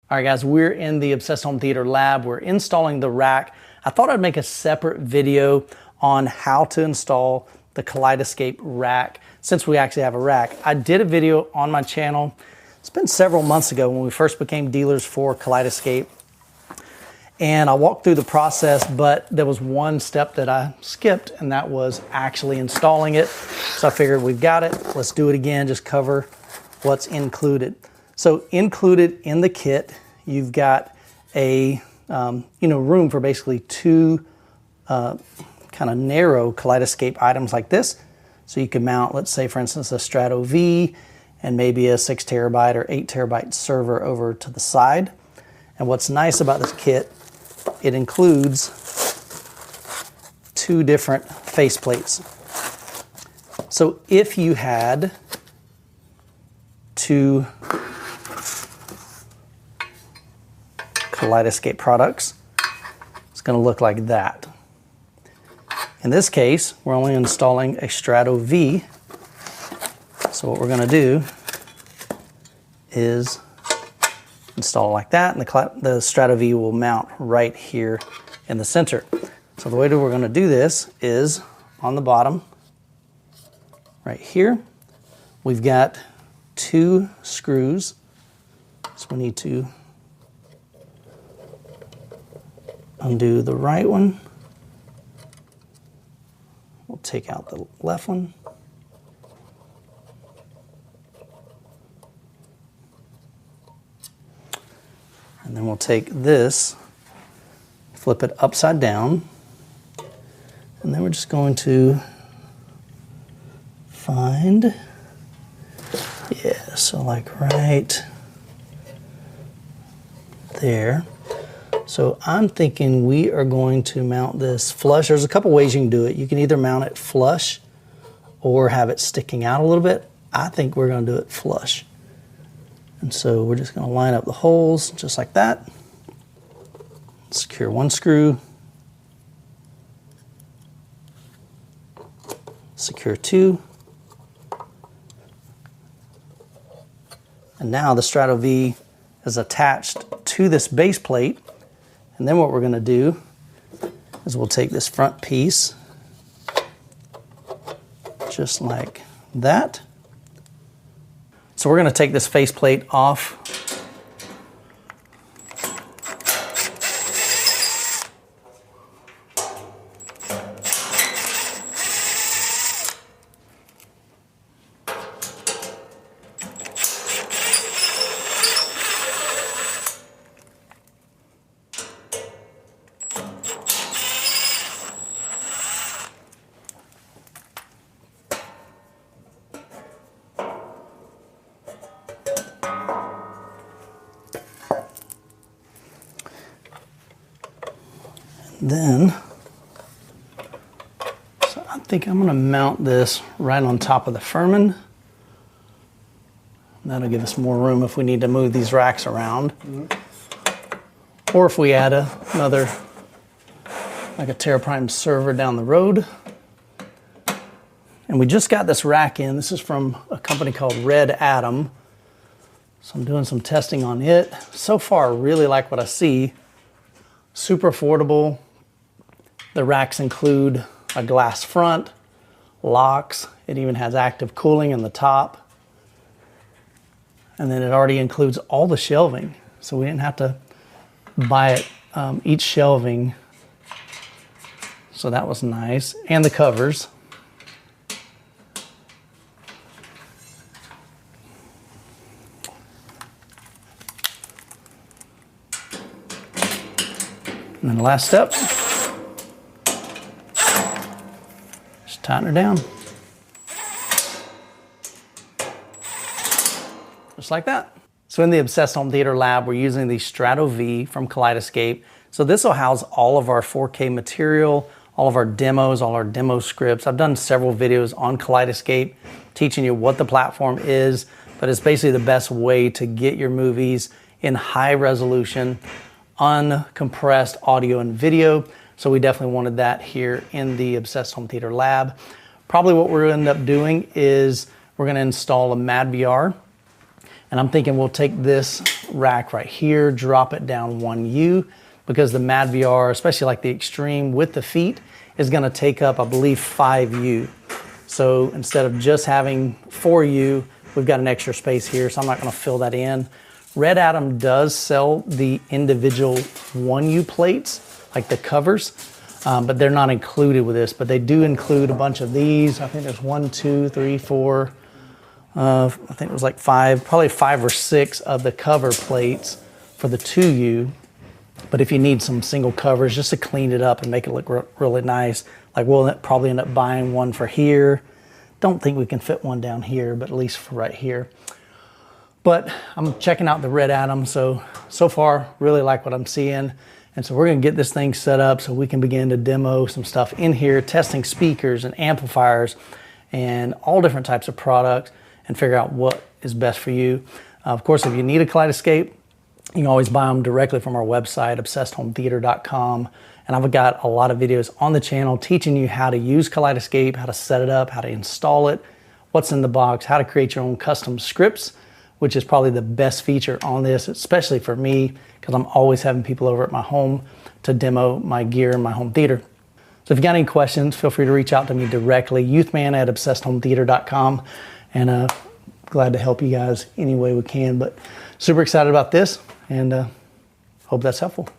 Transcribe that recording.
All right, guys, we're in the Obsessed Home Theater lab. We're installing the rack. I thought I'd make a separate video on how to install the Kaleidescape rack since we actually have a rack. I did a video on my channel. It's been several months ago when we first became dealers for Kaleidescape. And I walked through the process, but there was one step that I skipped, and that was actually installing it. So I figured we've got it. Let's do it again, just cover what's included. So included in the kit, you've got a room for basically two kind of narrow Kaleidescape items like this. So you can mount, let's say for instance, a Strato V and maybe a 6 terabyte or 8 terabyte server over to the side. And what's nice about this kit, it includes two different faceplates. So if you had two Kaleidescape products, it's going to look like that. In this case, we're only installing a Strato V. So what we're going to do is install it like that, and the Strato V will mount right here in the center. So the way that we're going to do this is on the bottom, right here, we've got two screws. So we need to undo the right one. We'll take out the left one. And then we'll take this, flip it upside down, and then we're just going to find, so like right there. So I'm thinking we are going to mount this flush. There's a couple ways you can do it. You can either mount it flush or have it sticking out a little bit. I think we're going to do it flush. And so we're just going to line up the holes just like that. Secure one screw. Secure two. And now the Strato V is attached to this base plate. And then what we're going to do is we'll take this front piece just like that. So we're going to take this faceplate off. Then, so I think I'm going to mount this right on top of the Furman. That'll give us more room if we need to move these racks around. Or if we add another, like a TerraPrime server down the road. And we just got this rack in. This is from a company called Red Atom. So I'm doing some testing on it. So far, I really like what I see. Super affordable. The racks include a glass front, locks. It even has active cooling in the top. And then it already includes all the shelving. So we didn't have to buy it, each shelving. So that was nice. And the covers. And then the last step, just tighten her down. Just like that. So in the Obsessed Home Theater lab, we're using the Strato V from Kaleidescape. So this will house all of our 4K material, all of our demos, all our demo scripts. I've done several videos on Kaleidescape teaching you what the platform is, but it's basically the best way to get your movies in high resolution, uncompressed audio and video. So we definitely wanted that here in the Obsessed Home Theater lab. Probably what we're going to end up doing is we're going to install a MadVR. And I'm thinking we'll take this rack right here, drop it down 1U, because the Mad VR, especially like the Extreme with the feet, is gonna take up, I believe, 5U. So instead of just having 4U, we've got an extra space here, so I'm not gonna fill that in. Red Atom does sell the individual 1U plates, like the covers, but they're not included with this, but they do include a bunch of these. I think there's 1, 2, 3, 4, I think it was like 5, probably 5 or 6 of the cover plates for the 2U. But if you need some single covers just to clean it up and make it look really nice, like we'll probably end up buying one for here. Don't think we can fit one down here, but at least for right here. But I'm checking out the Red Atom, so far really like what I'm seeing. And so we're gonna get this thing set up so we can begin to demo some stuff in here, testing speakers and amplifiers and all different types of products, and figure out what is best for you. Of course, if you need a Kaleidescape, you can always buy them directly from our website, obsessedhometheater.com. And I've got a lot of videos on the channel teaching you how to use Kaleidescape, how to set it up, how to install it, what's in the box, how to create your own custom scripts, which is probably the best feature on this, especially for me, because I'm always having people over at my home to demo my gear in my home theater. So if you got any questions, feel free to reach out to me directly, Youthman at obsessedhometheater.com. And glad to help you guys any way we can. But super excited about this, and hope that's helpful.